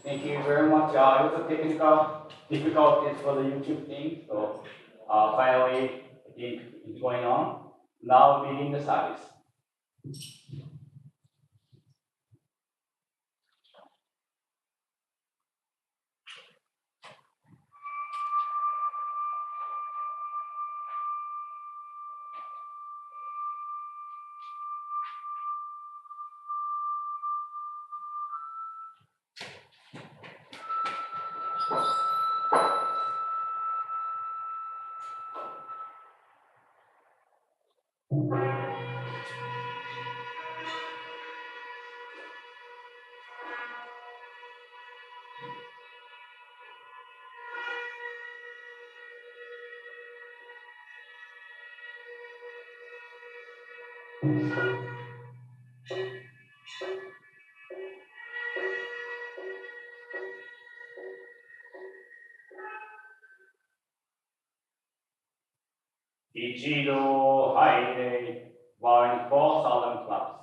Thank you very much. It was a technical difficulties for the YouTube thing, so finally I think it's going on. Now begin the service. Ichido Haide, while in 4 solemn claps.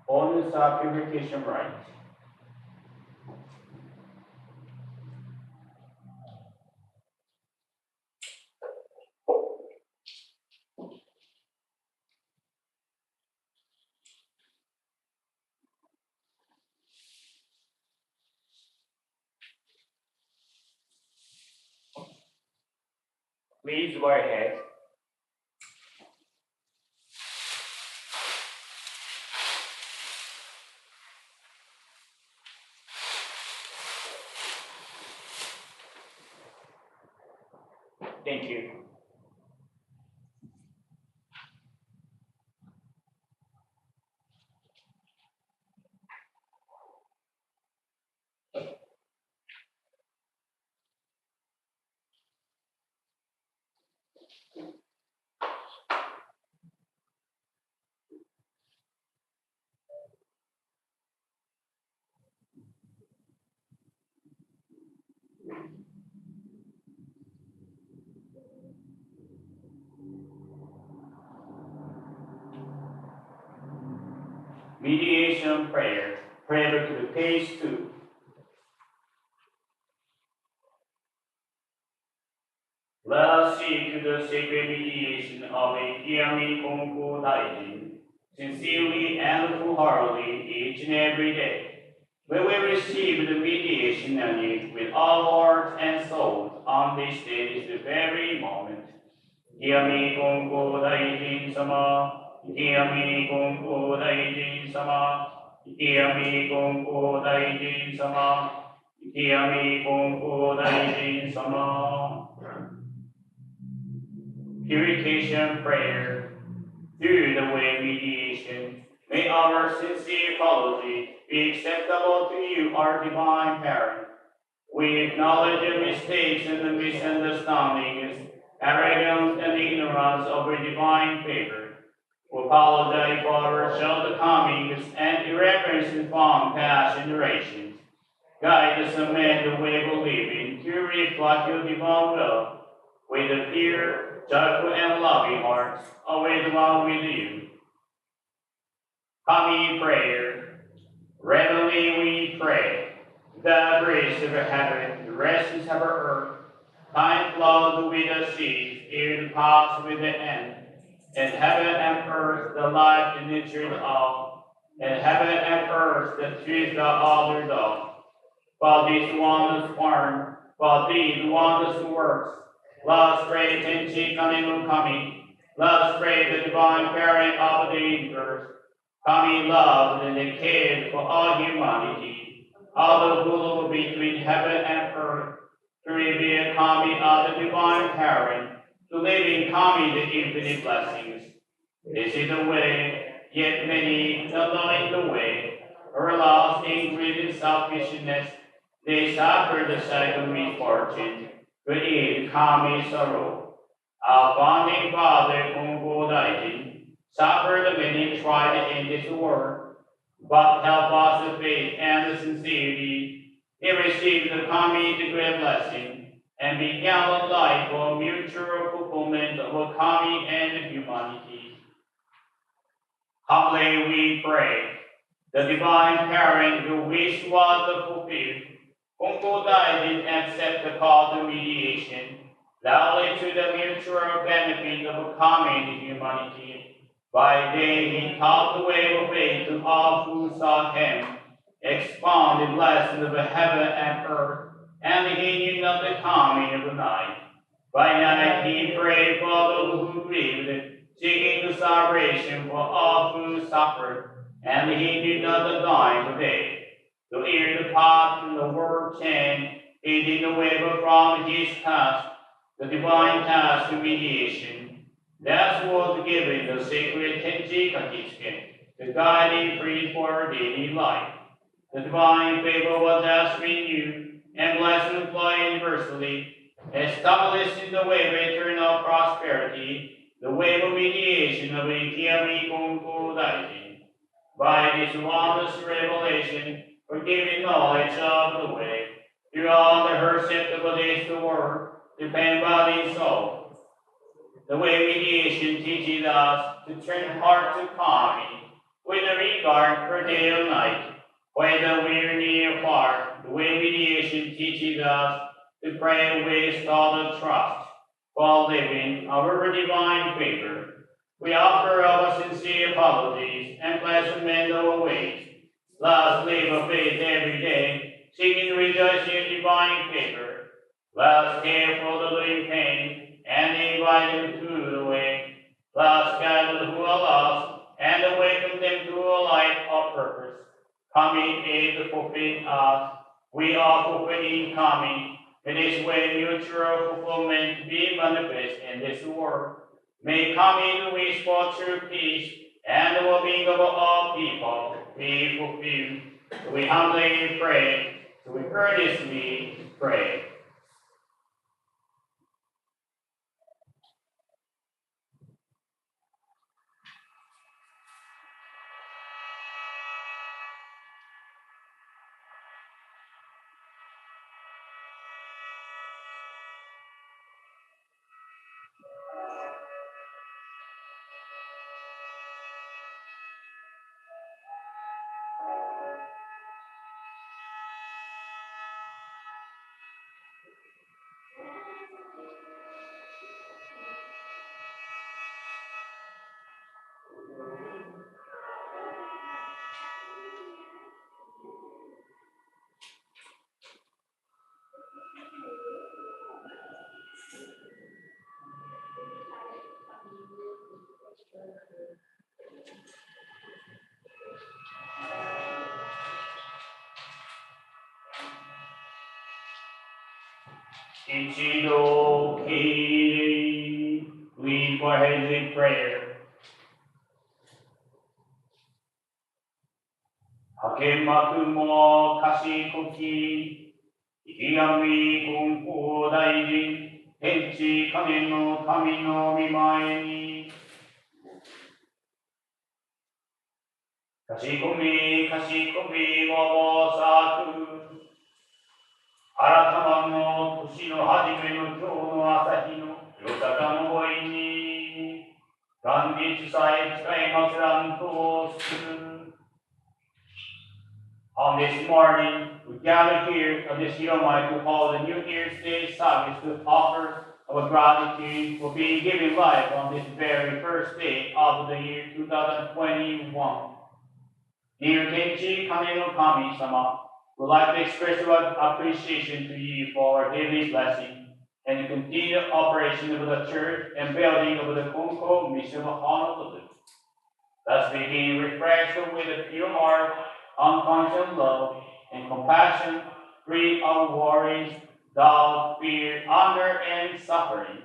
Honors our purification rite. Please go ahead. Thank you. Mediation prayer, prayer to the page 2. Let us seek the sacred mediation of a Kiami Konko Daijin, sincerely and full-heartedly each and every day. When we receive the mediation anew with our hearts and souls on this day is the very moment. Kiami Konko Daijin Sama. Ikiyami Konko Daijin Sama. Ikiyami Konko Daijin Sama. Ikiyami Konko Daijin Sama. Purification prayer. Through the way mediation, may our sincere apology be acceptable to you, our divine parent. We acknowledge the mistakes and the misunderstandings, arrogance and ignorance of your divine favor. We apologize for our shortcomings and irreverence from past generations. Guide us amid the way we live in to reflect your divine will with a pure, joyful, and loving heart, always one with you. Coming prayer. Reverently we pray. The grace of heaven, the rest of earth, Time flows with the seas, it pass with the end. And heaven and earth, the life and nature all. And heaven and earth, the truth the other dog. But this wondrous form, but these wondrous works, let us pray Tenchi Kami Kami. Let us pray the divine parent of the universe. Kami loved and cared for all humanity. All the rule between heaven and earth, to reveal Kami as the divine parent, to live in Kami the infinite blessings. This is the way, yet many not knowing the way, are lost in greed and selfishness. They suffer the second misfortune, but in Kami sorrow. Our founding father, Konko suffered many trials in this world, but help us the faith and the sincerity. He received the Kami the great blessing, and began a life for mutual fulfillment of Kami and humanity. Humbly we pray, the divine parent who wish was fulfilled. Konko did accept the call to mediation, loudly to the mutual benefit of Kami humanity. By day he taught the way of faith to all who sought him, expounded the blessings of heaven and earth, and he knew not the coming of the night. By night he prayed for those who grieved, seeking the salvation for all who suffered, and he knew not the dying of day. To hear the path and the word change, he did not waver from his task, the divine task of mediation. That was given the sacred Tenchi Kakisuke, the guiding priest for daily life. The divine favor was thus renewed, and blessing flow universally, establishing the way of eternal prosperity, the way of mediation of Ikiyami Konko Daijin. By this wondrous revelation, forgiving knowledge of the way, through all the perceptible days to work, depend body and soul. The way mediation teaches us to turn heart to Kami, with a regard for day or night. Whether we are near or far, the way mediation teaches us to pray with solid trust, while living our divine favor. We offer our sincere apologies and pleasant our ways. Let us live a faith every day, seeking rejoicing in divine favor. Let us care for the living pain and invite them to the way. Let us guide those who are lost and awaken them to a life of purpose. Kami is fulfilling us. We are fulfilling Kami. In this way, mutual fulfillment be manifest in this world. May Kami, the wish for true peace and the well-being of all people, be fulfilled. We humbly pray, we earnestly pray. Ichido Kiri, lead for heavenly prayer. Hakemaku mo kashikoki, Ikigami Konko Daijin, Tenchi Kame no Kami no mimae ni. Kashikomi, kashikomi mo saku. 新たの年の初めの今日の朝日の夜坂の声に元日さえ使いますらんとする On this morning, we gather here on this Yomai to hold the New Year's Day service to offer our gratitude for being given life on this very first day of the year 2021. Dear Kenji Kane no Kami-sama, we'd like to express our appreciation to you for our daily blessing and the continued operation of the church and building of the Konko mission of Honolulu. Let's begin refreshed with a pure heart, unconditional love, and compassion, free of worries, doubt, fear, anger, and suffering.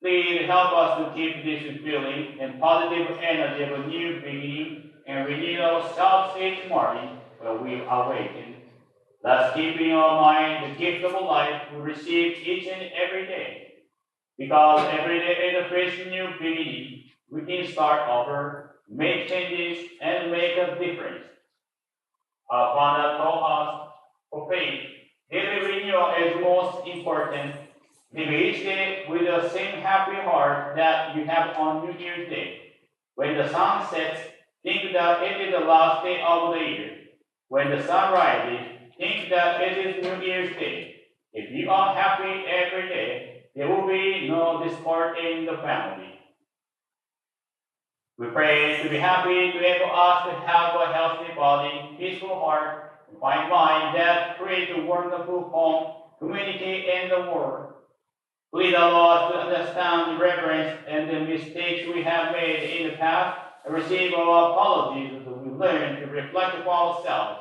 Please help us to keep this feeling and positive energy of a new beginning and renew ourselves each morning when we awaken. Let's keep in our mind the gift of life we receive each and every day. Because every day is a fresh new beginning, we can start over, make changes, and make a difference. Our Father told us for faith, daily renewal is most important. Live each day with the same happy heart that you have on New Year's Day. When the sun sets, think that it is the last day of the year. When the sun rises, think that it is New Year's Day. If you are happy every day, there will be no discord in the family. We pray to be happy to enable us to have a healthy body, peaceful heart, and fine mind that create a wonderful home, community, and the world. Please allow us to understand the reverence and the mistakes we have made in the past and receive our apologies as we learn to reflect upon ourselves.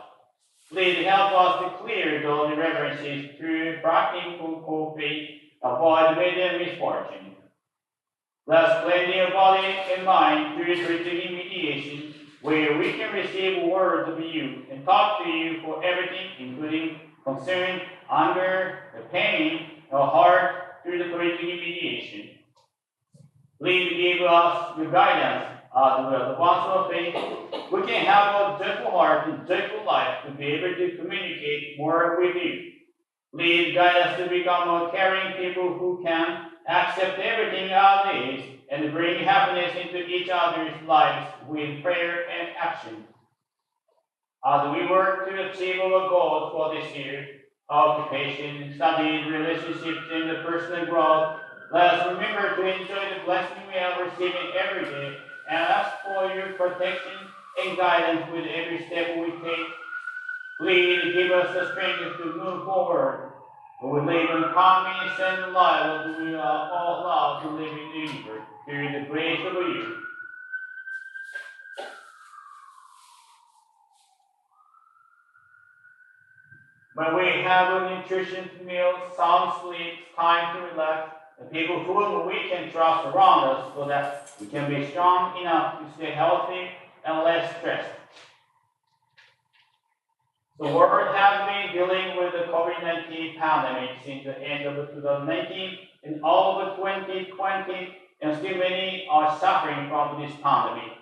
Please help us to clear those irreverences through practical faith, avoid major misfortune. Let's cleanse your body and mind through spiritual mediation, where we can receive words of you and talk to you for everything, including concern, anger, pain, or heart, through the spiritual mediation. Please give us your guidance as we are the ones of faith. We can have a joyful heart and joyful life to be able to communicate more with you. Please guide us to become a caring people who can accept everything as it is and bring happiness into each other's lives with prayer and action. As we work to achieve our goals for this year, occupation, studies, relationships, and the personal growth, let us remember to enjoy the blessing we are receiving every day and ask for your protection and guidance with every step we take. Please give us the strength to move forward. We live in calmness and life as we are all allowed to live in the universe through the grace of you. When we have a nutritious meal, sound sleep, time to relax, and people whom we can trust around us so that we can be strong enough to stay healthy and less stressed. The world has been dealing with the COVID-19 pandemic since the end of 2019 and all of 2020, and still many are suffering from this pandemic.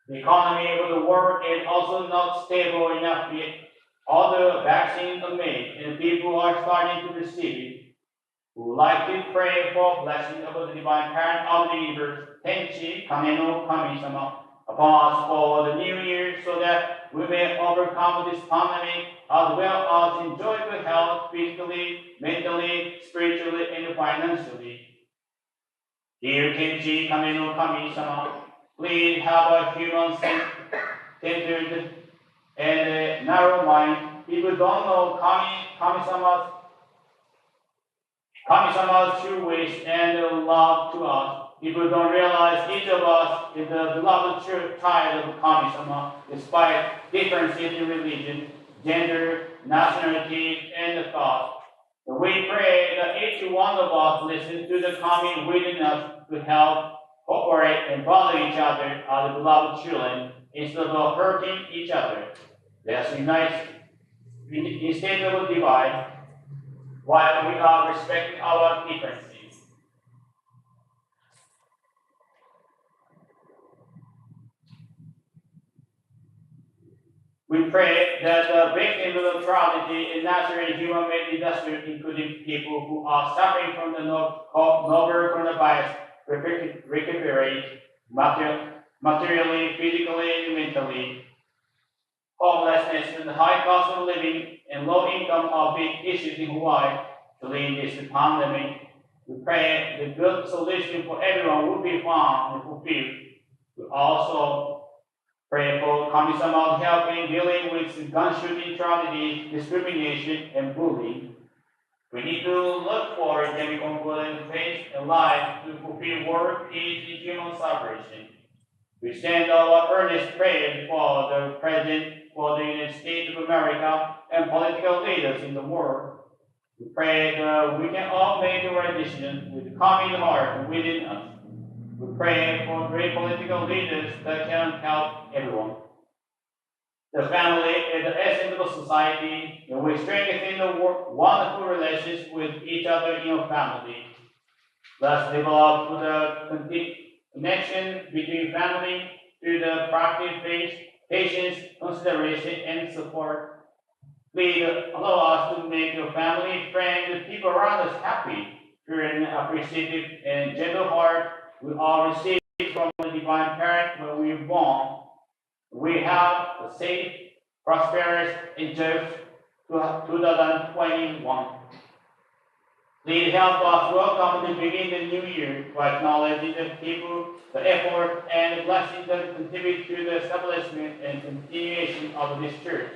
The economy of the world is also not stable enough yet. All the vaccines are made and people are starting to receive it. We would like to pray for blessing of the divine parent of the universe, Tenchi Kane no Kami-sama, upon us for the new year so that we may overcome this pandemic as well as enjoy good health physically, mentally, spiritually, and financially. Dear Kenji Kame no Kami-sama, please have a human-centered and narrow mind. People don't know Kami-sama's true wish and love to us. People don't realize each of us is the beloved child of Kami-sama, despite differences in religion, gender, nationality, and thought. We pray that each one of us listen to the Kami within us to help, cooperate, and follow each other as beloved children instead of hurting each other. Let's unite instead of divide, while we are respecting our differences. We pray that the victims of the tragedy and natural human-made disaster, including people who are suffering from the novel coronavirus, recuperate materially, physically, and mentally. homelessness and the high cost of living and low income are big issues in Hawaii during this pandemic. We pray the good solution for everyone will be found and fulfilled. We also pray for Kami-sama help in dealing with gun shooting tragedy, discrimination, and bullying. We need to look for Demi Konko faith and life to fulfill world peace and human salvation. We send our earnest prayer for the President, for the United States of America, and political leaders in the world. We pray that we can all make the right decision with calm in heart within us. We pray for great political leaders that can help everyone. The family is the essence of society, and we strengthen the wonderful relations with each other in a family. Let's develop the connection between family through the practice, faith, patience, consideration, and support. Please allow us to make your family, friends, and people around us happy through an appreciative and gentle heart we all receive from the Divine Parent when we are born. We have a safe, prosperous, and joyous 2021. Please help us welcome to begin the new year by acknowledging the people, the effort, and the blessings that contribute to the establishment and continuation of this church.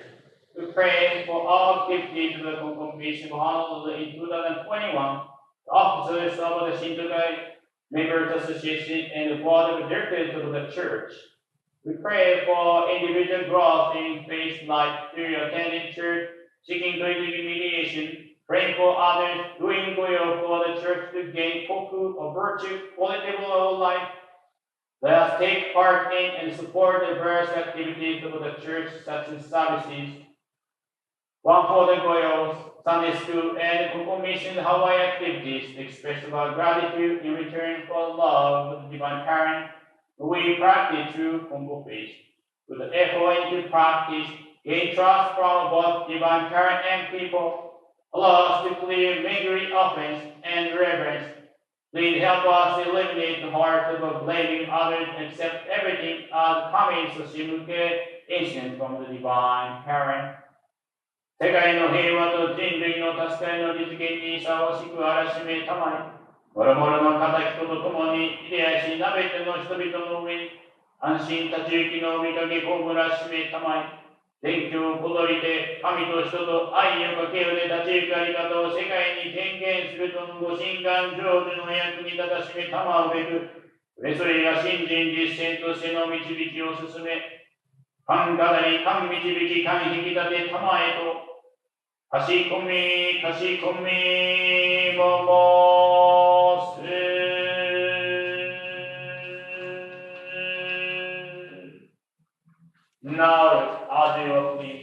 We pray for all activities of the congregation of Honolulu in 2021, the officers of the Shintogai Members Association, and the board of directors of the church. We pray for individual growth in faith life through attending church, seeking great mediation, praying for others, doing goyo for the church to gain koku or virtue, quality of life. Let us take part in and support the various activities of the church, such as services, one for the goyos, Sunday school, and Konko Mission Hawaii activities to express our gratitude in return for the love of the Divine Parent. We practice through Konko faith. With the effort into practice, gain trust from both Divine Parent and people. Allow us to clear lingering offense and reverence. Please help us eliminate the heart of blaming others and accept everything as coming Soshimuke instant from the Divine Parent. 世界の平和と人類の助かりの実現にふさわしくあらしめたまえ。もろもろの仇人と共に秀吉なべての人々の上に安心立ち行きの御影こむらしめたまえ。天教小鳥で神と人と愛をかけるで立ち行くあり方を世界に宣言するとのご神願成就の役に立たしめたまうべく、それぞれが信心実践としての導きを進め、神語り、神導き、神引き立てたまえと、かしこみ、かしこみ、も申す。Now, as you please.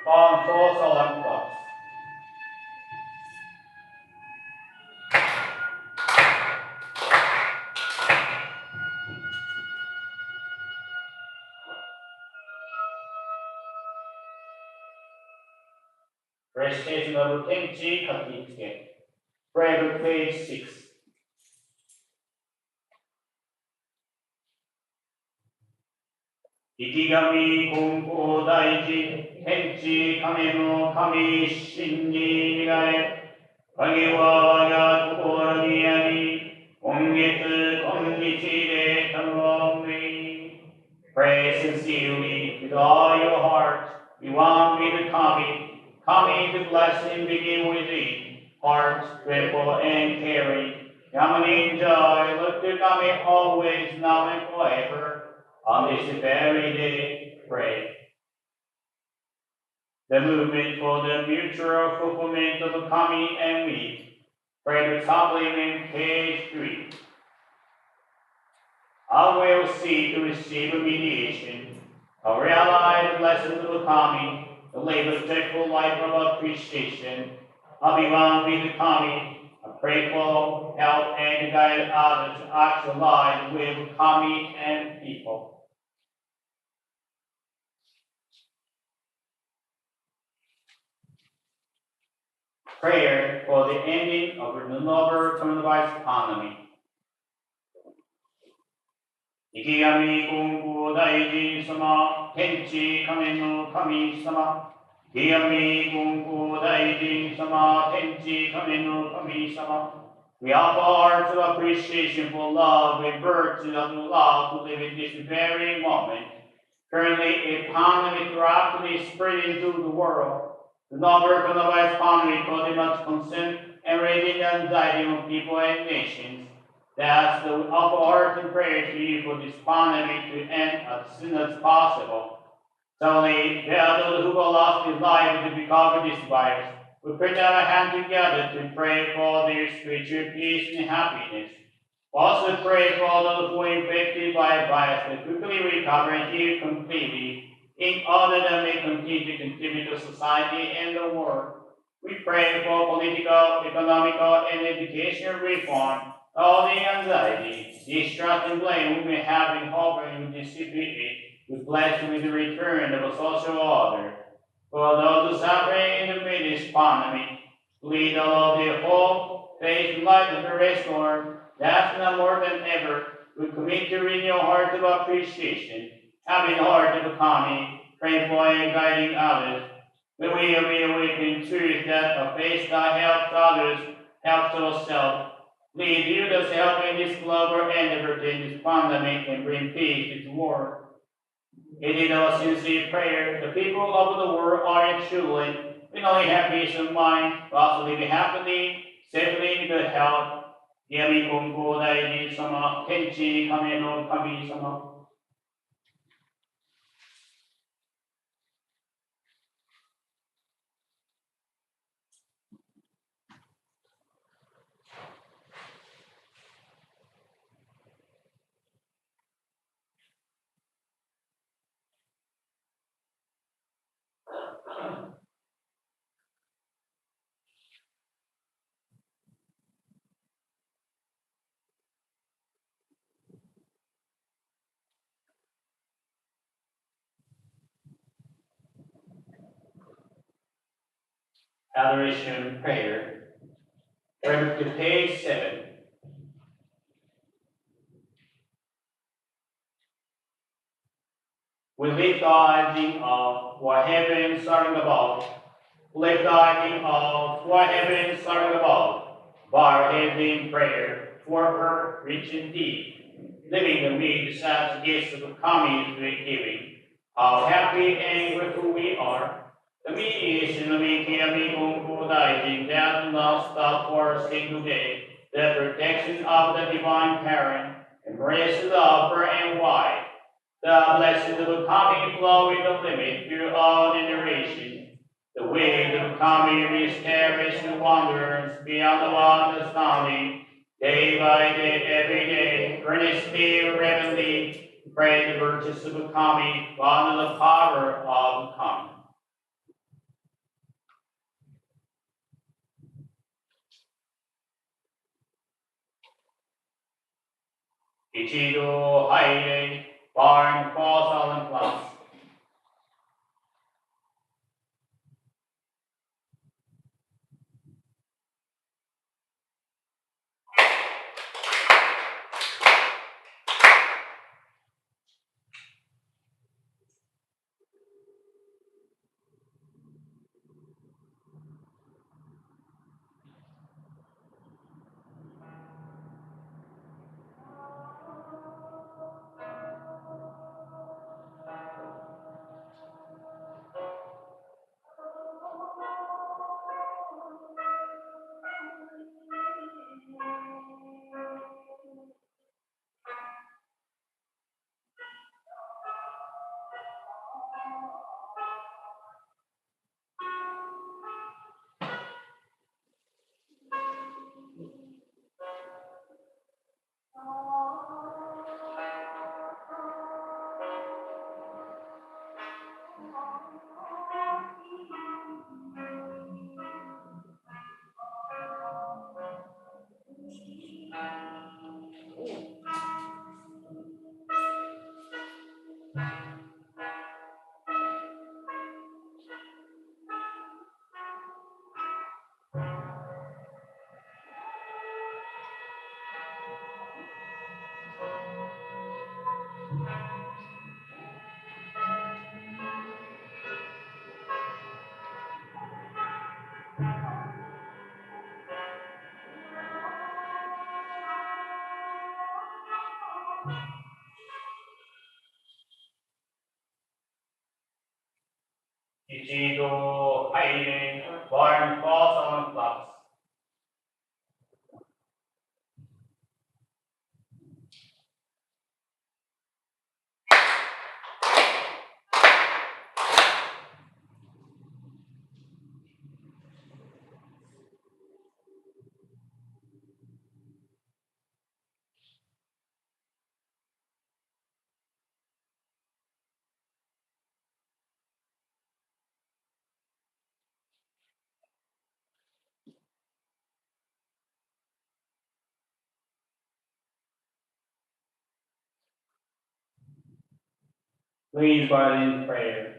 Konko Salampas. Recitation of Tenchi Katsuke. Prayer page 6. 生き神根高大事、天地神の神真に願え、影は我が心にあり、今月今日で頼み。Pray sincerely with all your heart, be one with the kami, kami to bless and begin within, heart grateful and caring. Kami in joy, look to kami always, now and forever. On this very day, pray. The movement for the mutual fulfillment of kami and we. Pray the supplement, page 3. I will seek to receive a mediation. I realize the lessons of kami, to live a joyful life of appreciation. I'll be one with the kami. I pray for help and to guide others to actualize with kami and people. Prayer for the ending of the noble coronavirus economy. 生き神根高大臣様、天地神の神様。生き神根高大臣様、天地神の神様。We offer hearts of appreciation for love and virtue of the love to live in this very moment. Currently, a pandemic rapidly spreading through the world. The novel coronavirus economy causing much concern and raising anxiety among people and nations. That's the offer hearts and prayers to you for this pandemic to end as soon as possible. Certainly, there are those who have lost their lives because of this virus. We put our hands together to pray for their spiritual peace and happiness. Also pray for those who are infected by the virus to quickly recover and heal completely, in order that they continue to contribute to society and the world. We pray for political, economical, and educational reform. All the anxiety, distrust, and blame we may have been hovering with this situation, we bless you with the return of a social order. For those suffering in the midst of this pandemic, please allow their hope, faith, and light to be restored. That's now more than ever. We commit to renew hearts of appreciation, having heart of kami, praying for and guiding others. When we reawaken truth that a faith that helps others, helps ourselves. Please use us help in this global endeavor to end this pandemic and bring peace to the world. It is our sincere prayer the people of the world are truly not only have peace of mind, but also live happily, safely, in good health. 闇金剛大臣様、天地亀の神様。Adoration prayer. Turn to page 7. We lift our eyes in awe for heaven starting above. Lift our eyes in awe for heaven starting above. Bow our heads in prayer for her rich and deep. Living amid the sad gifts of kami giving. How happy and grateful we are. The mediation of Ikeyami Konko Daijin that does not stop for a single day. The protection of the divine parent, embrace love far and wide. The blessings of kami flow without limit through all generations. The waves of kami reach terrors and wonders beyond all understanding. Day by day, every day, earnestly, reverently, pray the virtues of kami, honor the power of kami. Ichido Haile, barn for silent class. 一度入れ、warm falls on flux. Please join in prayer.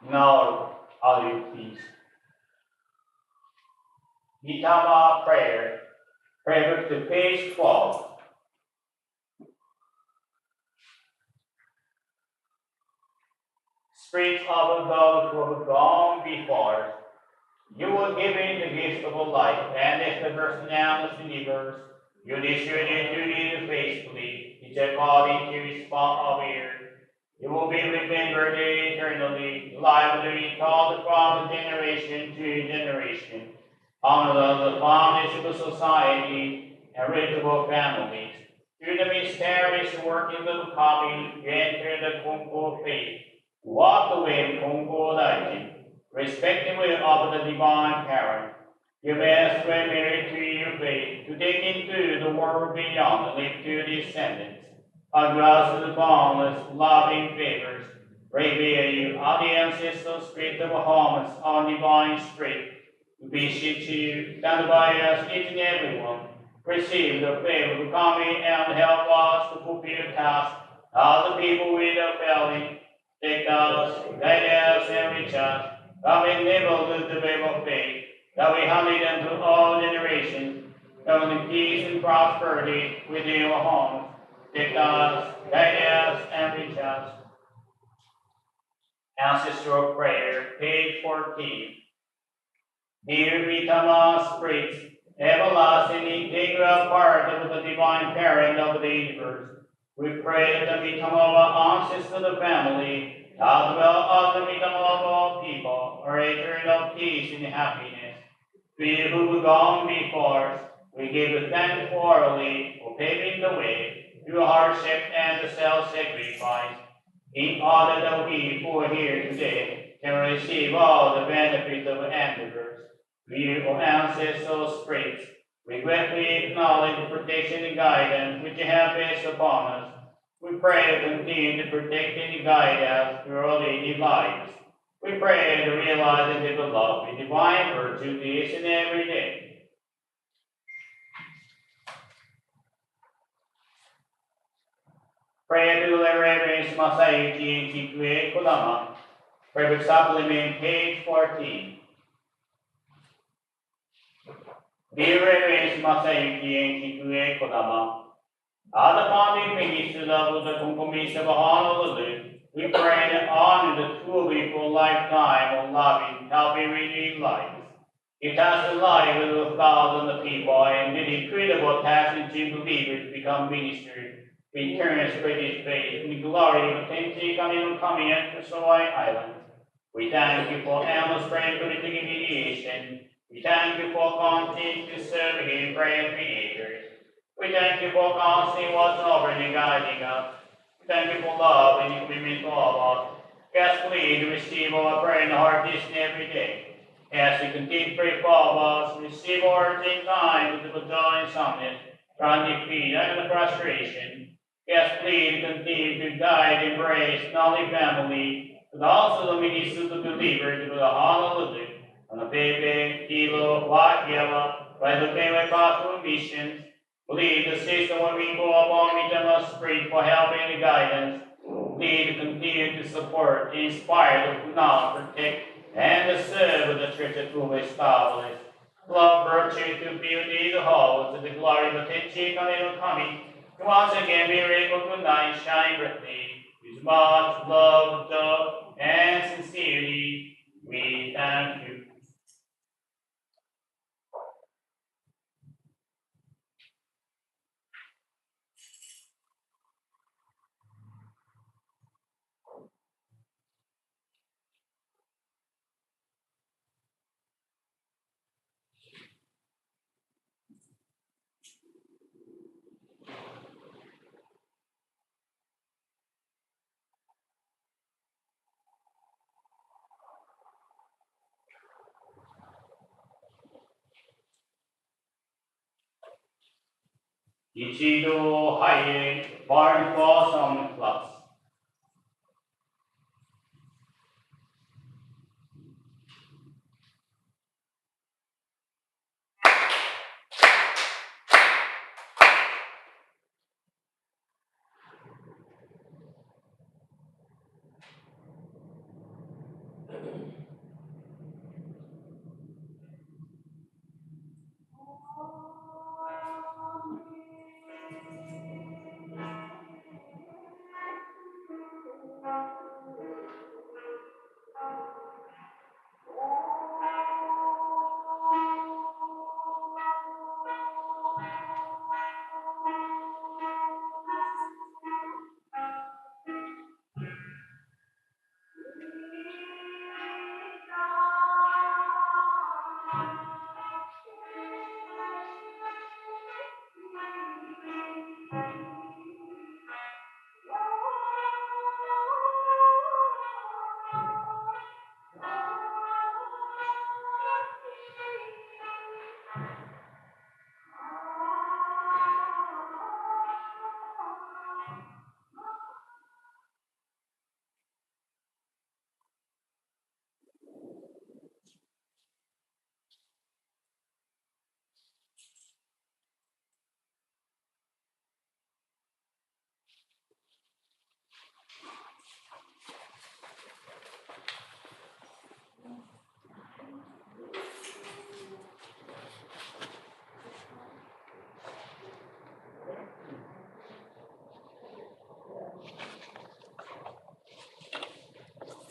Now, all you please. Gitama prayer. Prayer to page 12. Spirits of those who have gone before us, you will give in the gift of life, and as the personalities in the universe, you distribute duty faithfully, each according to his spot of ear. You will be remembered eternally, liable called from generation to generation. Honor the foundation of society and readable families. Through the mysterious working of copy, you enter the Konko faith. Walk the way of Konko Daiji, respectively of the divine parent. You best remember to your faith, to take into the world beyond, live to descendants. Address the boundless, loving favors, reveal you are the ancestral spirit of homes on divine spirit. To beseech you, stand by us, each and every one. Receive the favor of coming and help us to fulfill tasks as the people without failing. Take us, guide us, and reach us. Come enable the way of faith, that we handle them to all generations. Come in peace and prosperity within your homes. Take us, guide us, and reach us. Ancestral prayer, page 14. Dear Vitama spirits, everlasting integral part of the divine parent of the universe, we pray that the Vitama ancestors of the family, as well as the Vitama of all people, are eternal peace and happiness. To you who have gone before us, we give thanks orally for paving the way through hardship and self-sacrifice, in order that we who are here today can receive all the benefits of endeavors. To you, O ancestral spirits, we gratefully acknowledge the protection and guidance which you have based upon us. We pray to continue to protect and guide us through our daily lives. We pray to realize and develop a divine virtue each and every day. Pray to the Reverend Masayuki and Chikue Kodama. Private supplement, page 14. Dear Reverend Masayuki and Chikue Kodama, as the founding ministers of the Konko of Honolulu, we pray and honor the two of you for a lifetime of loving, helping, redeeming lives. You touch the lives of thousands of people and did incredible tasks to believers become ministers. We turn spread His faith in the glory of authentic and coming to Hawaii Island. We thank you for endless prayer political mediation. We thank you for continuing to serve Him, prayer creators. We thank you for constantly watching over and guiding us. We thank you for love and your commitment to all of us. Yes, please receive our prayer in the heart each and every day. As we continue to pray for all of us, receive our same time with the joy and soundness, grant defeat and the frustration. Yes, please continue to guide, embrace, not only family, but also the ministers of believers to the Honolulu, and the Pepe, Kilo, Wakiela, by the Pepe Pastoral Missions. Please assist when we go upon eternal spirit for help and guidance. Please continue to support, inspire, to now protect, and to serve the church that will establish. Love, virtue, to build these halls to the glory of the teaching and coming. Once again, be able to night shine brightly with much love, joy, and sincerity. We thank you. Ichido Haye Barn Blossom Plus.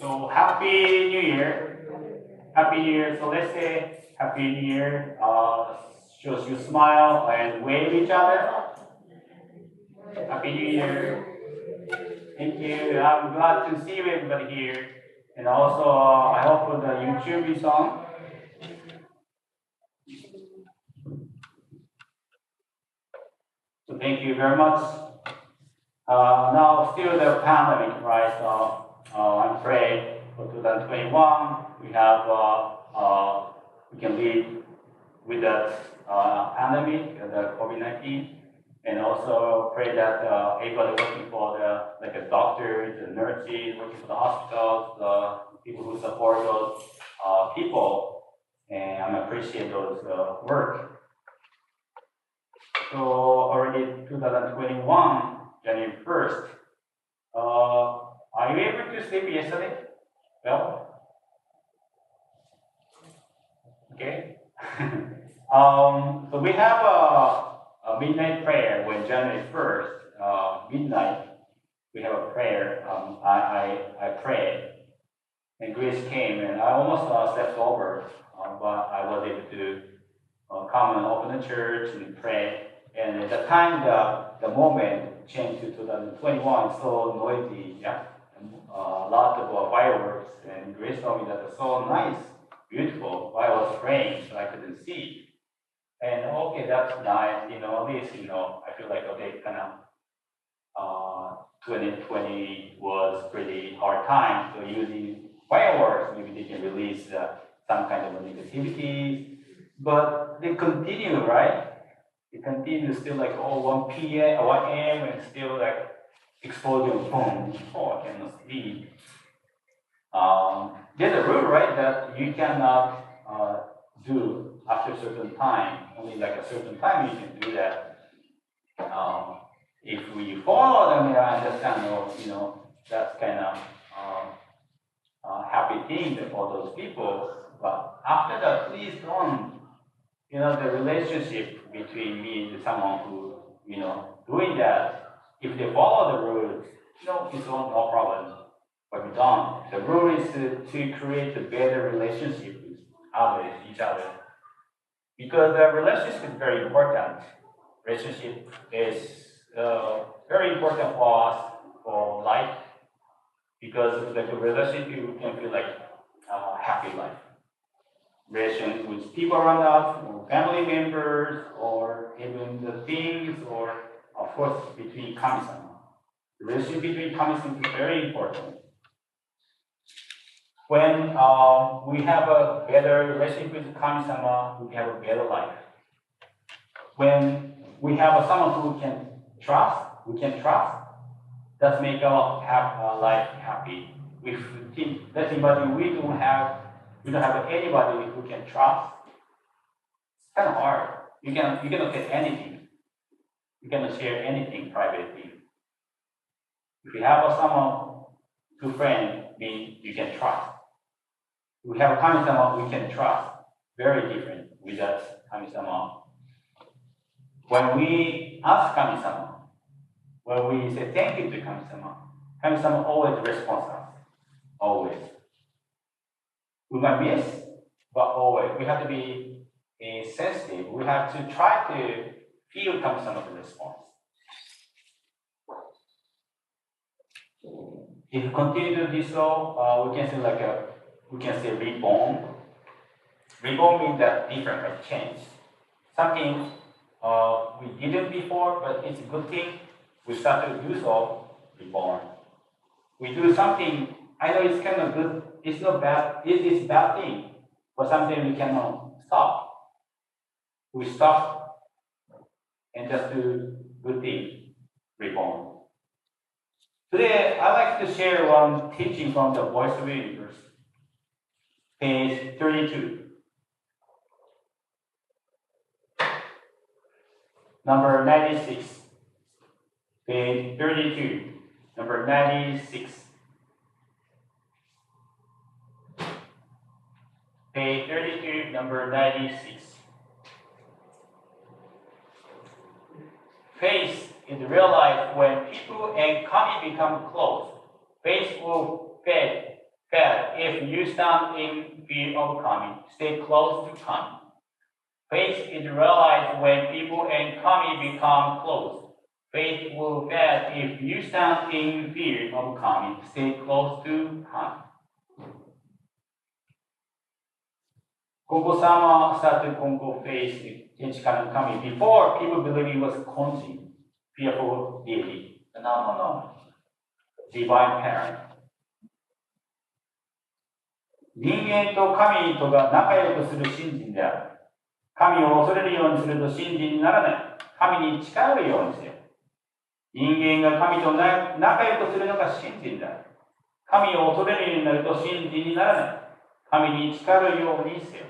So Happy New Year. Happy New Year. So let's say Happy New Year. Shows you smile and wave each other. Happy New Year. Thank you. I'm glad to see everybody here. And also, I hope the YouTube is on. So thank you very much. Now, still the pandemic, right? So I'm afraid for 2021, we we can live with that pandemic, the COVID-19, and also pray that everybody working for the doctors, the nurses, working for the hospitals, the people who support those people, and I appreciate those work. So already 2021, January 1st, are you able to sleep yesterday? Well, okay. So we have a midnight prayer when January 1st, midnight, we have a prayer. I prayed, and Grace came, and I almost slept over, but I was able to come and open the church and pray. And at the time, the moment changed to 2021, so noisy, yeah, a lot of fireworks, and Grace told me that it's so nice, beautiful, while I was praying, so I couldn't see. And okay, that's nice, at least, I feel like, okay, kind of, 2020 was pretty hard time, so using fireworks, maybe they can release some kind of negativity, but they continue, right? They continue still like, 1 p.m., 1 a.m., and still like explosion, boom, I cannot sleep. There's a rule, right, that you cannot do after a certain time, only like a certain time you can do that. If we follow them, I understand, that's kind of happy thing for those people. But after that, please don't, the relationship between me and someone who, doing that, if they follow the rules, it's no problem. But we don't. The rule is to create a better relationship with each other. Because the relationship is very important. Relationship is very important for us for life. Because like a relationship, we can feel like happy life. Relations with people around us, or family members, or even the things, or of course between kami-sama. The relationship between kami-sama is very important. When we have a better relationship with kami-sama, we have a better life. When we have someone who we can trust, that makes our life happy. If we think that anybody we don't have anybody who can trust, it's kind of hard. You cannot get anything. You cannot share anything privately. If you have someone to friend, mean you can trust. We have kami-sama we can trust. Very different with that kami-sama. When we ask kami-sama, when we say thank you to kami-sama, kami-sama always responds us. Always. We might miss, but always. We have to be sensitive. We have to try to feel kami-sama's response. If we continue to do so, we can say reborn. Reborn means that different, like change. Something we didn't before, but it's a good thing. We start to do so, reborn. We do something, I know it's kind of good, it's not bad, it is bad thing, but something we cannot stop. We stop and just do good thing, reborn. Today, I'd like to share one teaching from the Voice of the Universe, page 32. Number 96. Page 32. Number 96. Page 32, number 96. Faith is realized when people and kami become close. Faith will fade if you stand in fear of kami. Stay close to kami. Faith is realized when people and kami become close. Faith will fade if you stand in fear of kami. Stay close to kami. Konko-sama started Konko faith in kami before people believed it was konji, fearful deity. No. Divine parent. 人間と神とが仲良くする信心である。神を恐れるようにすると信心にならない。神に近寄るようにせよ。人間が神と仲良くするのが信心である。神を恐れるようになると信心にならない。神に近寄るようにせよ。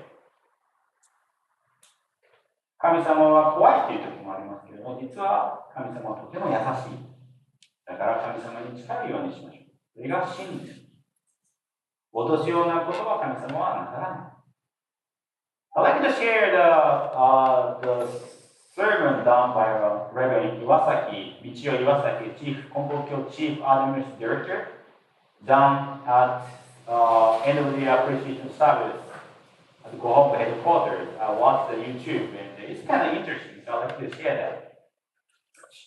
神様は怖いという時もありますけれども、実は神様はとても優しい。だから神様に近寄るようにしましょう。それが信心。脅すようなことは神様はなさらない。I'd like to share the sermon done by Reverend Iwasaki, Michio Iwasaki, Chief Konko Chief Administrator, done at end of the appreciation service at the Konko headquarters. I watched the YouTube and it's kind of interesting, so I'd like to share that.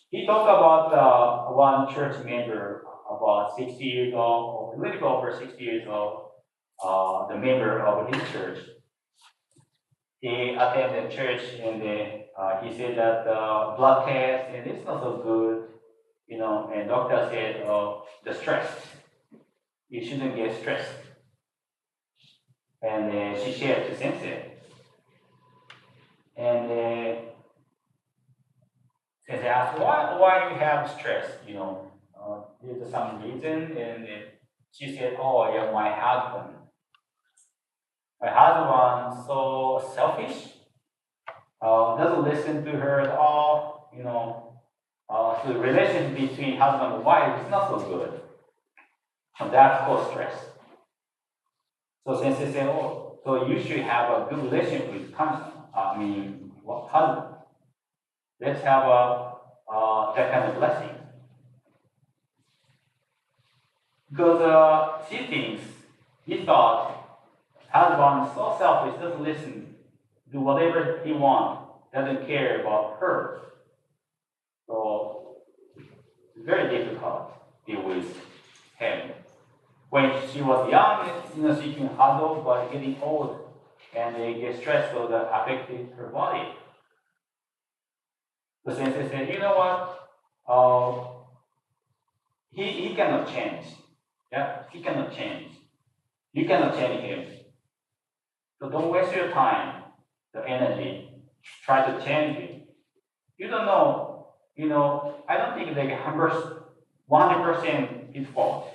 He talked about one church member about 60 years old, or a little bit over 60 years old, the member of his church. He attended church and he said that blood test and it's not so good, and doctor said, the stress. You shouldn't get stressed. And she shared to sensei. And sensei asked, why you have stress, there's some reason, and she said, oh, yeah, my husband. My husband so selfish, doesn't listen to her at all, so the relationship between husband and wife is not so good. And that's called stress. So sensei said, oh, so you should have a good relationship with husband. Let's have that kind of blessing. Because he thought, husband is so selfish, doesn't listen, do whatever he wants, doesn't care about her. So it's very difficult to deal with him. When she was young, she can handle, but getting old and they get stressed, so that affected her body. The sensei said, you know what? He cannot change. Yeah, he cannot change. You cannot change him. So don't waste your time, the energy, try to change it. You don't know, I don't think like 100% his fault.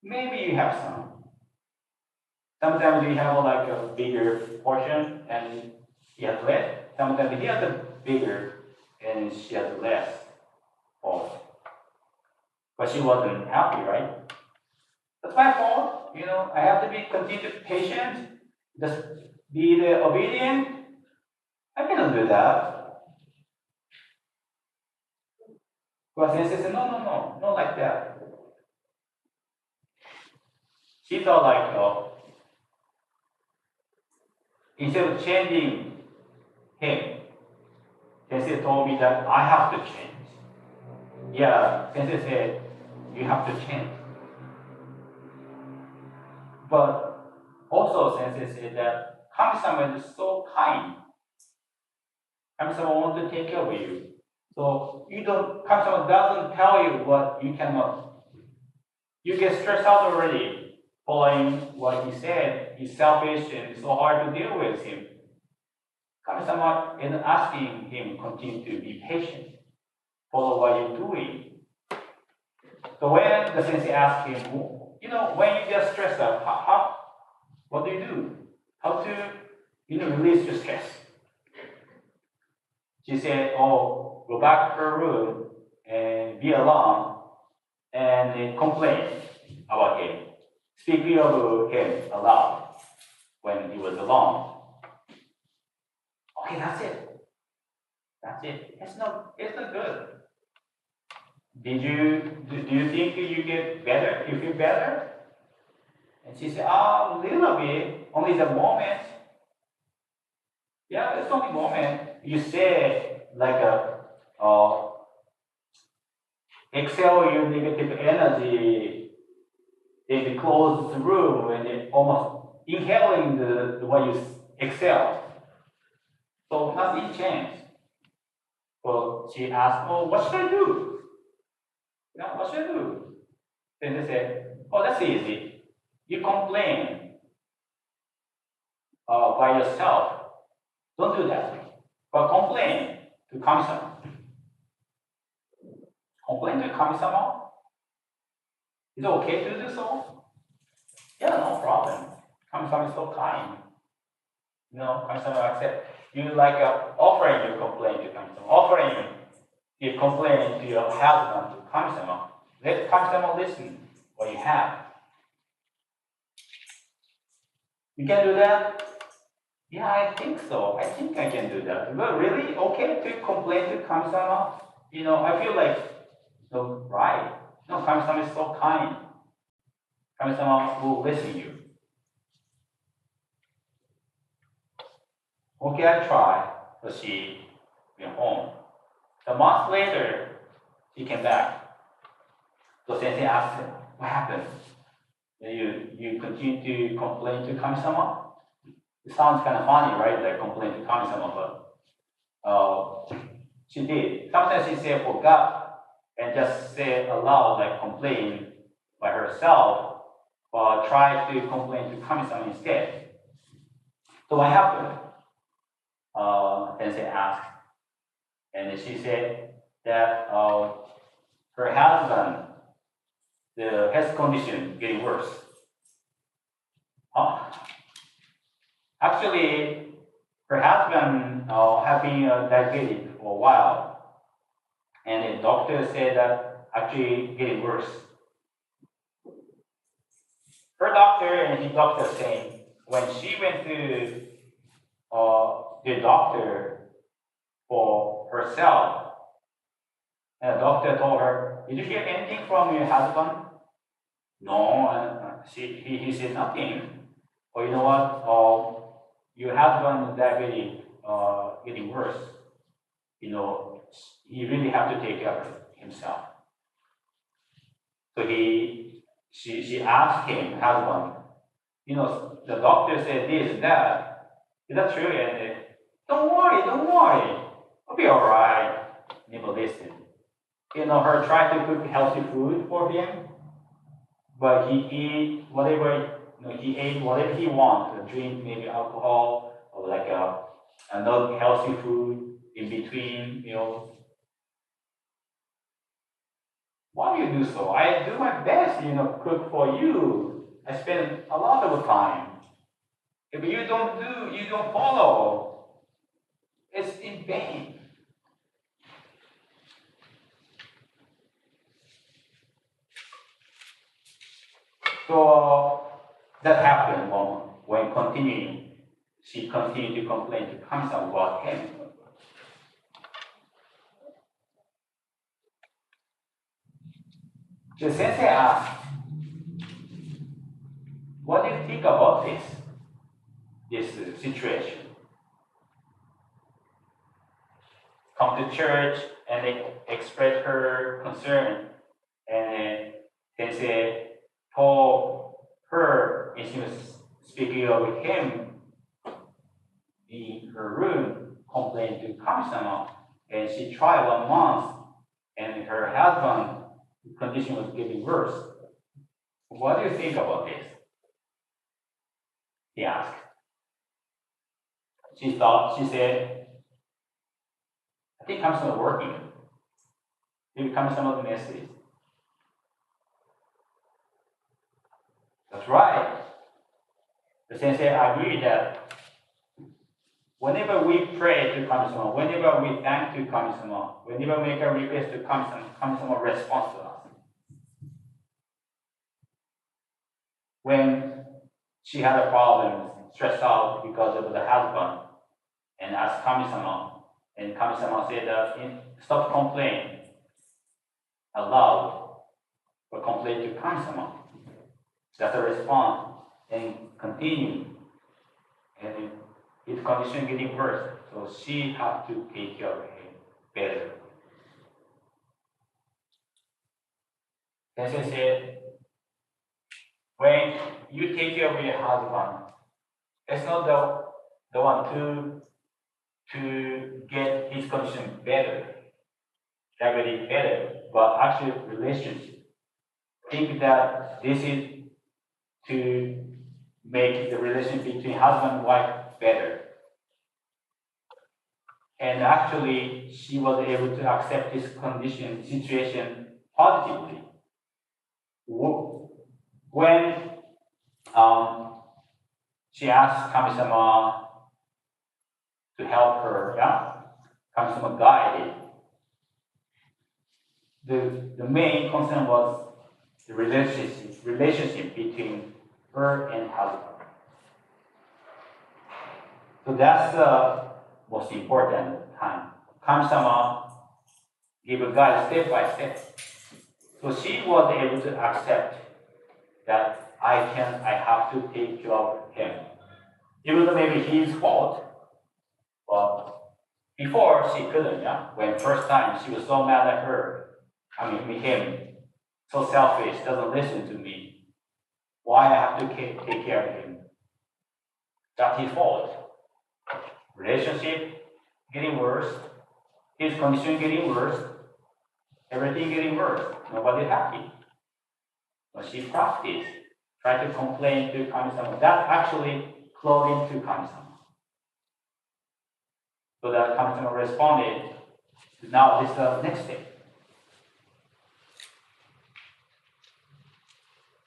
Maybe you have some. Sometimes you have like a bigger portion and he has less. Sometimes he has a bigger and she has less fault. But she wasn't happy, right? That's my fault. I have to be continued patient, just be obedient. I cannot do that. But sensei said, no, not like that. She thought like, instead of changing him, sensei told me that I have to change. Yeah, sensei said, you have to change. But also sensei said that Kami-sama is so kind. Kami-sama wants to take care of you. So Kami-sama doesn't tell you what you cannot. You get stressed out already following what he said. He's selfish and it's so hard to deal with him. Kami-sama is asking him continue to be patient. Follow what you're doing. So when the sensei asked him, when you get stressed out, what do you do? How to, release your stress? She said, oh, go back to her room and be alone and complain about him. Speak of him aloud when he was alone. Okay, that's it. That's it. It's not good. Do you think you get better? You feel better? And she said, a little bit, only the moment. Yeah, it's only moment. You say like exhale your negative energy in the closed room and then almost inhaling the what you exhale. So nothing changed. So she asked, oh, what should I do? Yeah, what should I do? Then they said, oh, that's easy. you complain by yourself. Don't do that. But complain to Kami-sama. Complain to Kami-sama? Is it okay to do so? Yeah, no problem. Kami-sama is so kind. Kami-sama accept. You like offering your complaint to Kami-sama. Offering your complaint to your husband to Kami-sama. Let Kami-sama listen what you have. You can do that? Yeah, I think so. I think I can do that. But really, okay to complain to Kami-sama? I feel like, right. No, Kami-sama is so kind. Kami-sama will listen to you. Okay, I try. So she went home. A month later, she came back. So Sensei asked her, what happened? You continue to complain to Kami-sama? It sounds kind of funny, right? Like complain to Kami-sama, but she did. Sometimes she said forgot and just say aloud, like complain by herself, but try to complain to Kami-sama instead. So what happened? Sensei asked, and she said that her husband, the health condition getting worse. Actually, her husband had been diabetic for a while, and the doctor said that actually getting worse. Her doctor and his doctor saying when she went to the doctor for herself, and the doctor told her, "Did you hear anything from your husband?" No, he said nothing. Or you know what? Your husband is diabetic, getting worse. He really have to take care of himself. So she asked him, husband, the doctor said this, that. Is that true? And don't worry, I'll be all right. Never listen. Her trying to cook healthy food for him, but he ate whatever he wants, drink maybe alcohol or like not healthy food in between, Why do you do so? I do my best, cook for you. I spend a lot of time. If you don't follow, it's in vain. So that happened when she continued to complain to Kami-sama about him. The sensei asked, what do you think about this situation? Come to church and express her concern, and sensei told her, and she was speaking with him in her room, complained to Kami-sama, and she tried 1 month, and her husband's condition was getting worse. What do you think about this? He asked. She said, I think Kami-sama working. Maybe Kami-sama's message. That's right. The sensei agreed that whenever we pray to Kami-sama, whenever we thank to Kami-sama, whenever we make a request to Kami-sama, Kami-sama responds to us. When she had a problem, stressed out because of the husband, and asked Kami-sama, and Kami-sama said that stop complaining aloud, but complain to Kami-sama. That's a response, and continue. And his condition getting worse, so she had to take care of him better. Sensei said, when you take care of your husband, it's not the one to get his condition better, diabetes better, but actually relationship. Think that this is to make the relationship between husband and wife better. And actually, she was able to accept this situation positively. When she asked Kami-sama to help her, Kami-sama guided. The main concern was the relationship between her and husband. So that's the most important time. Kami-sama gave a guide step by step. So she was able to accept that I have to take care of him. Even though maybe his fault. But before she couldn't, when first time she was so mad at him, so selfish, doesn't listen to me. Why I have to take care of him? That's his fault. Relationship getting worse, his condition getting worse, everything getting worse. Nobody happy. But she practiced, tried to complain to Kami-sama. That actually flowed into Kami-sama. So that Kami-sama responded. Now this is the next step.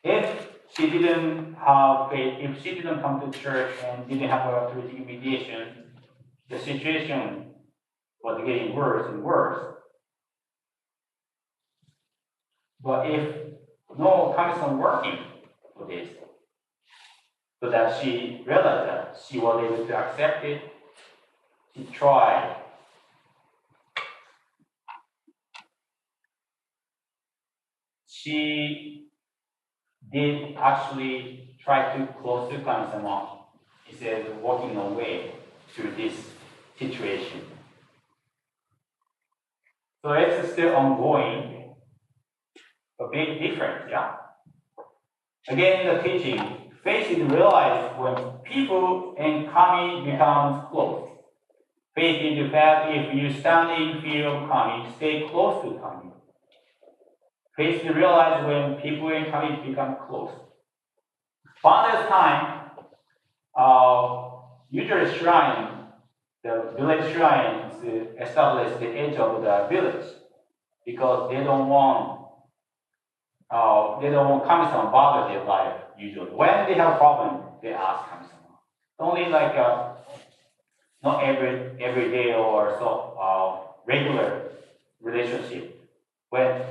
If she didn't have faith, if she didn't come to church and didn't have a authority mediation, the situation was getting worse and worse. But if no Kami-sama working for this, so that she realized that she was able to accept it, she tried. She did actually try to close to Kami-sama instead of walking away through this situation. So it's still ongoing, a big difference, Again, in the teaching, faith is realized when people and Kami becomes close. Faith is the fact if you stand in fear of Kami, stay close to Kami. Faith is realized when people and Kami become close. Around this time, usually shrine, the village shrine is established at the edge of the village because they don't want Kami-sama to bother their life usually. When they have a problem, they ask Kami-sama. Only like not every day or so regular relationship. When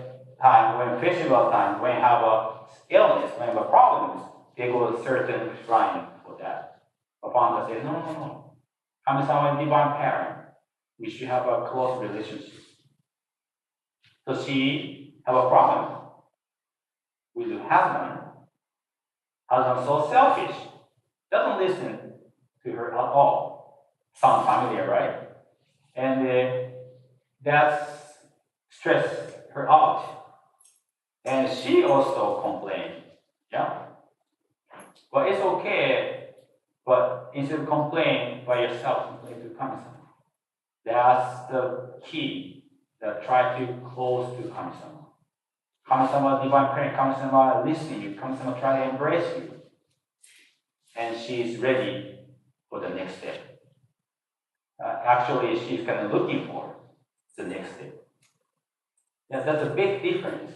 festival time, when have a illness, when have a problems, they go to certain shrine for that. But Panda says, no. Kami-sama is divine parent. We should have a close relationship. So she have a problem with the husband. Husband so selfish, doesn't listen to her at all. Sounds familiar, right? And that's stress her out. And she also complained, But it's okay, but instead of complain by yourself, complain to Kami-sama. That's the key, that try to close to Kami-sama. Kami-sama, divine parent, Kami-sama listen you, Kami-sama try to embrace you. And she's ready for the next step. Actually, she's kind of looking for the next step. That's a big difference.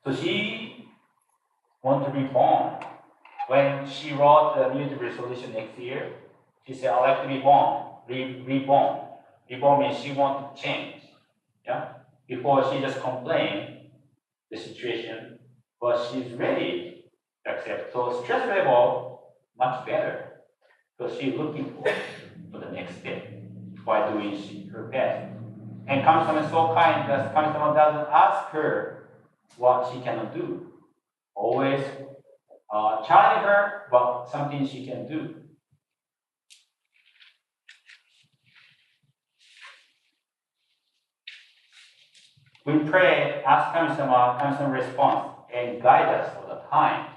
So she wants to be born. When she wrote the New Year's resolution next year, she said, "I'd like to be born, reborn." Reborn means she wants to change. Before she just complained the situation, but she's ready to accept. So stress level much better. So she's looking for the next step by doing her best. And Kami-sama is so kind that Kami-sama doesn't ask her what she cannot do. Always challenge her, but something she can do. We pray, ask Kami-sama response, and guide us all the time.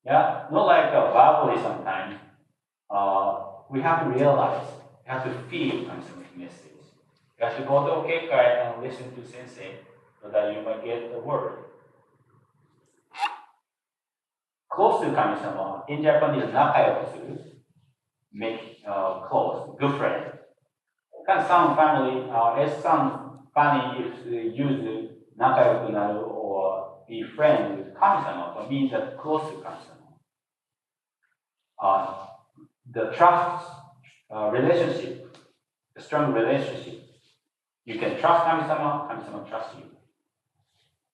Not like verbally sometimes. We have to realize, we have to feel Kami-sama's message. You have to go to Gorikai and listen to Sensei so that you might get the word. close to 神様。In Japanese, 仲良くする。Make close, good friend. Can sound family, it sounds funny if you use 仲良くなる or be friend with 神様, but means that close to 神様. The trust relationship, the strong relationship. You can trust 神様, 神様 trust you.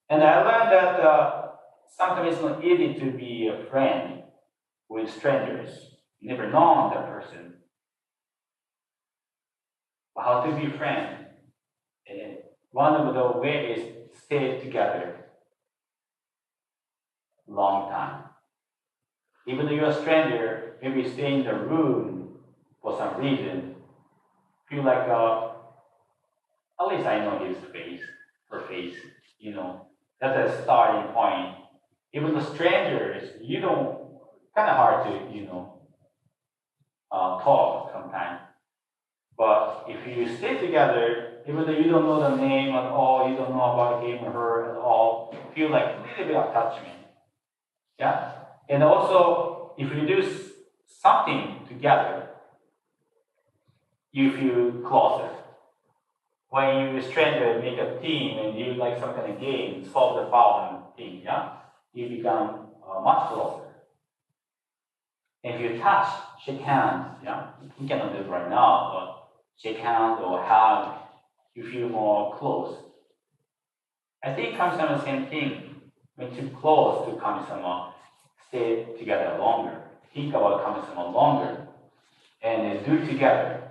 And I learned that sometimes it's not easy to be a friend with strangers. You never known that person. But how to be friends? And one of the ways is stay together long time. Even though you're a stranger, maybe stay in the room for some reason. Feel like, at least I know his face, her face, you know. That's a starting point. Even the strangers, you don't, kind of hard to, you know, talk sometimes. But if you stay together, even though you don't know the name at all, you don't know about him or her at all, feel like a little bit of attachment. Yeah? And also, if you do something together, you feel closer. When you stranger make a team and you like some kind of game, solve the problem thing, yeah? You become much closer. And if you touch, shake hands, yeah? We cannot do it right now, but shake hands or hug, you feel more close. I think Kami-sama the same thing. When too close to Kami-sama, stay together longer. Think about Kami-sama longer. And do it together.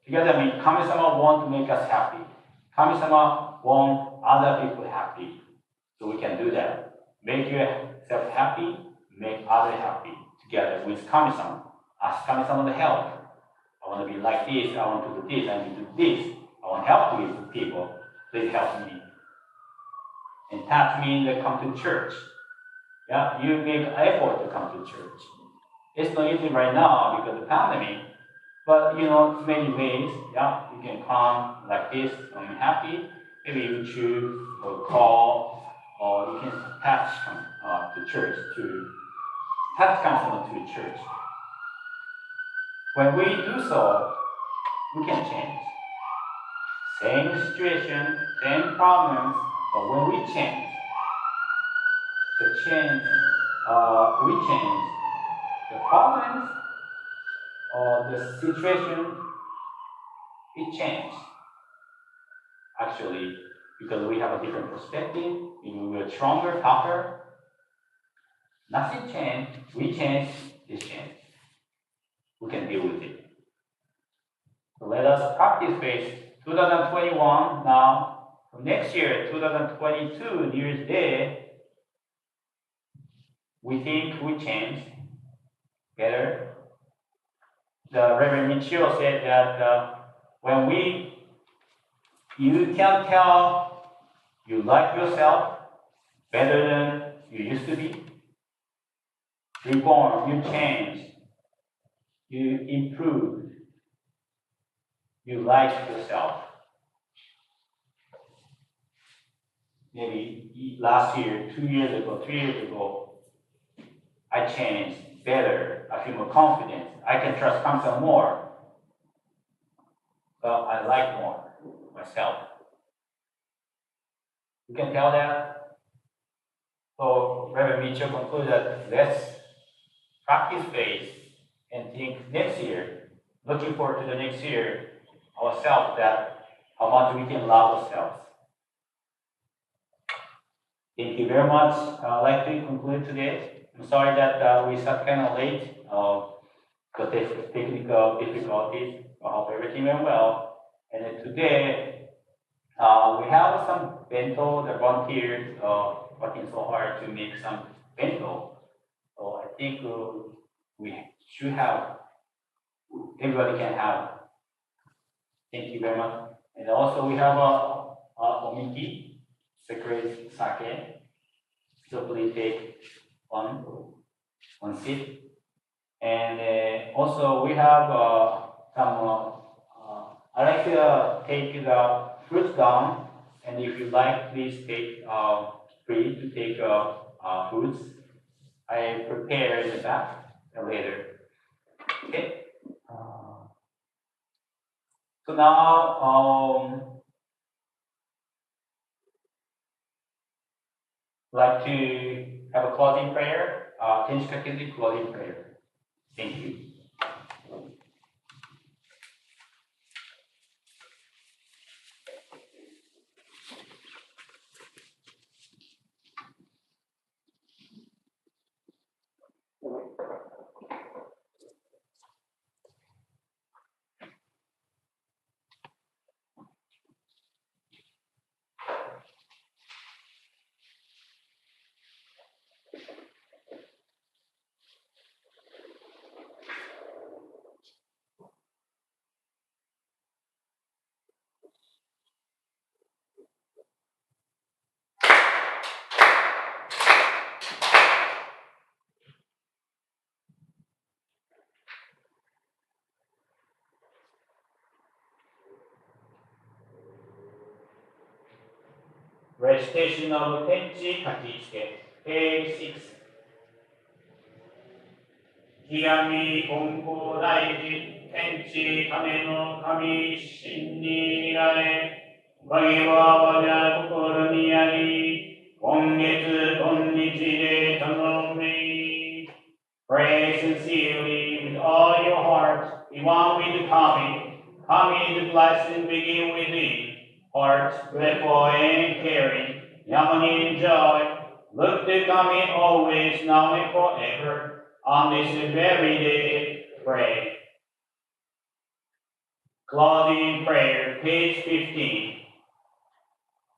Together means Kami-sama want to make us happy. Kami-sama want other people happy. So we can do that. Make yourself happy, make others happy. Together with Kami-sama. Ask Kami-sama to help. I want to be like this, I want to do this, I need to do this. I want help with people. Please help me. And that means they come to church. Yeah, you make effort to come to church. It's not easy right now because of the pandemic. But you know, many ways, yeah, you can come like this, I'm happy. Maybe you choose or call, or you can attach to church, to attach Kami-sama to church. When we do so, we can change. Same situation, same problems, but when we change, we change the problems or the situation, it changes. Actually, because we have a different perspective, we are stronger, tougher. Nothing changed, we change, this change. We can deal with it. So let us practice faith. 2021 now, from next year, 2022, New Year's Day, we think we change better. The Reverend Michio said that when you can tell you like yourself better than you used to be. Reborn, you change, you improve, you like yourself. Maybe last year, 2 years ago, 3 years ago, I changed better. I feel more confident. I can trust Kami-sama more. But I like more myself. You can tell that. So Reverend Michio concluded that let's practice faith and think next year, looking forward to the next year, ourselves, that how much we can love ourselves. Thank you very much. I'd like to conclude today. I'm sorry that we started kind of late because of technical difficulties. I hope everything went well. And then today, we have some bento, the volunteers working so hard to make some bento. So I think we should have, everybody can have. Thank you very much. And also we have omiki, sacred sake. So please take one sip. And also we have some, I like to take the fruits down. And if you like, please take free to take fruits. I prepared that later. Okay. So now, like to have a closing prayer. Tenshikakezu closing prayer. Thank you. Recitation of Tenchi Kachisuke, page 6. Kigami Konko Daiji, Tenchi Kame no Kami Shin ni Nirae, Wagi wa waja kokoro ni ari, Kongetsu konnichi de tanomei. Pray sincerely with all your heart, be one with Kami. Kami, the blessing begin with thee. Heart, grateful and caring, Yamani in joy, look to Kami always, now and forever, on this very day, pray. Closing prayer, page 15.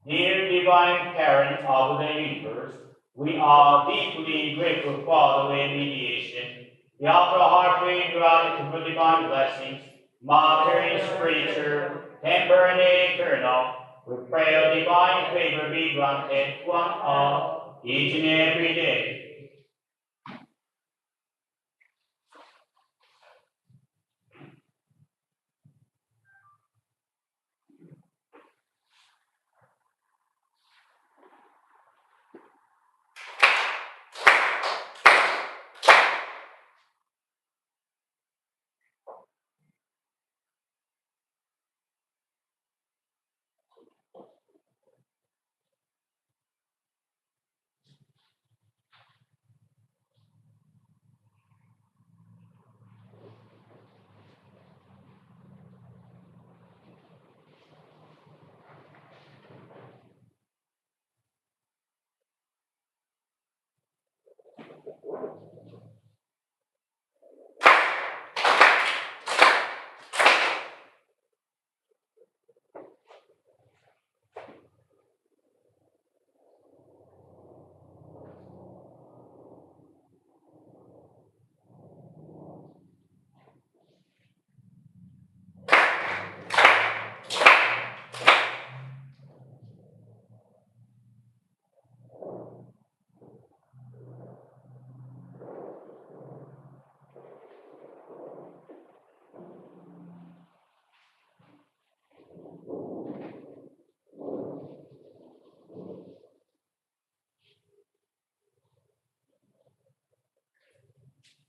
Dear Divine Parent of the universe, we are deeply grateful for the way mediation. We offer heartfelt gratitude for divine blessings, matter and spiritual, temporal and eternal. We pray a divine favor be granted to one all, each and every day.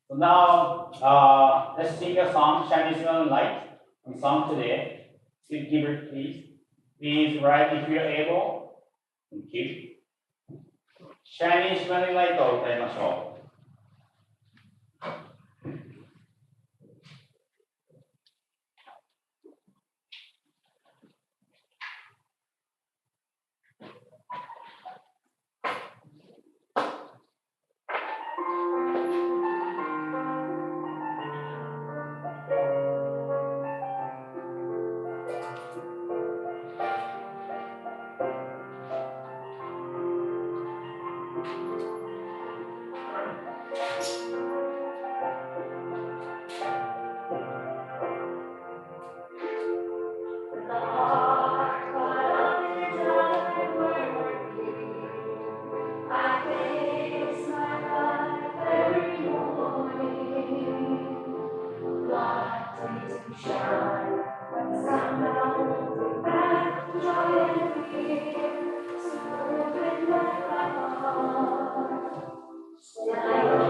So now, let's sing a song, Chinese Light, a song today. Keyboard, please. Please write if you're able. Thank you. Chinese Light を歌いましょう。Yeah.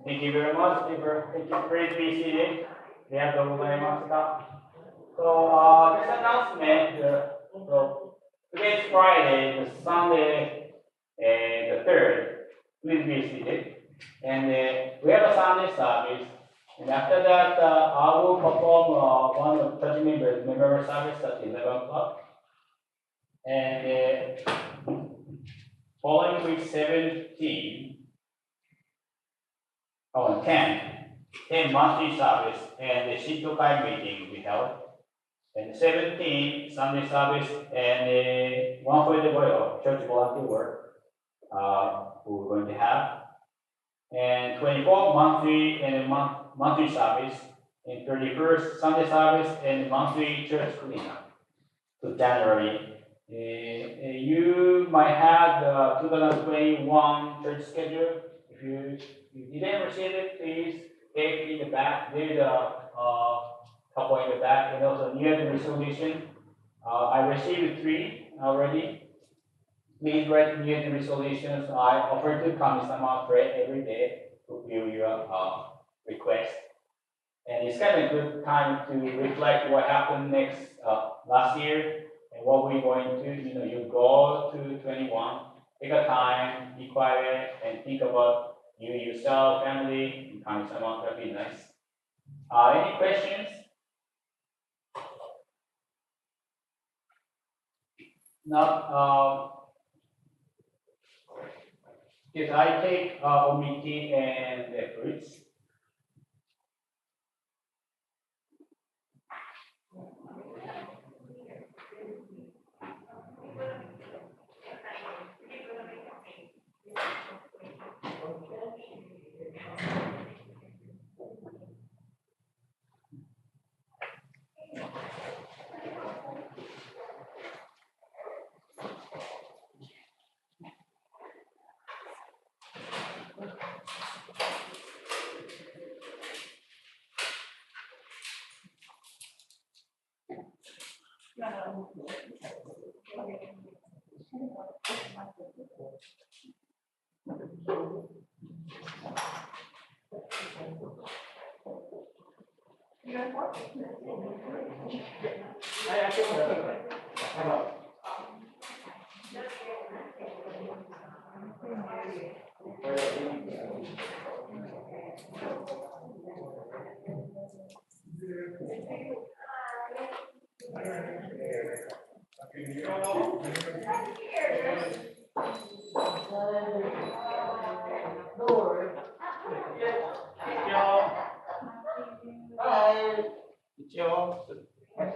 Thank you very much. Thank you. Please be seated. ありがとうございました。So, this announcement, so today's Friday, the Sunday, the 3rd. Please be seated. And we have a Sunday service. And after that, I will perform one of the church members' memorial service at 11 o'clock. And following week 10 monthly service and the Shintokai meeting we held. And 17 Sunday service and one for the Goyo church volunteer work we're going to have. And 24 monthly and monthly service, and 31st Sunday service and monthly church cleanup to January. You might have the 2021 church schedule. If you didn't receive it, please take in the back. There's a couple in the back, and also New Year's resolution. I received 3 already. Please write New Year's resolutions. I offer to Kami-sama pray every day to fulfill your request. And it's kind of a good time to reflect what happened last year and what we're going to. You go to 21, take a time, be quiet, and think about you, yourself, family, and Kami-sama. That'd be nice. Any questions? Not. Yes, I take omiti and the fruits. Bye.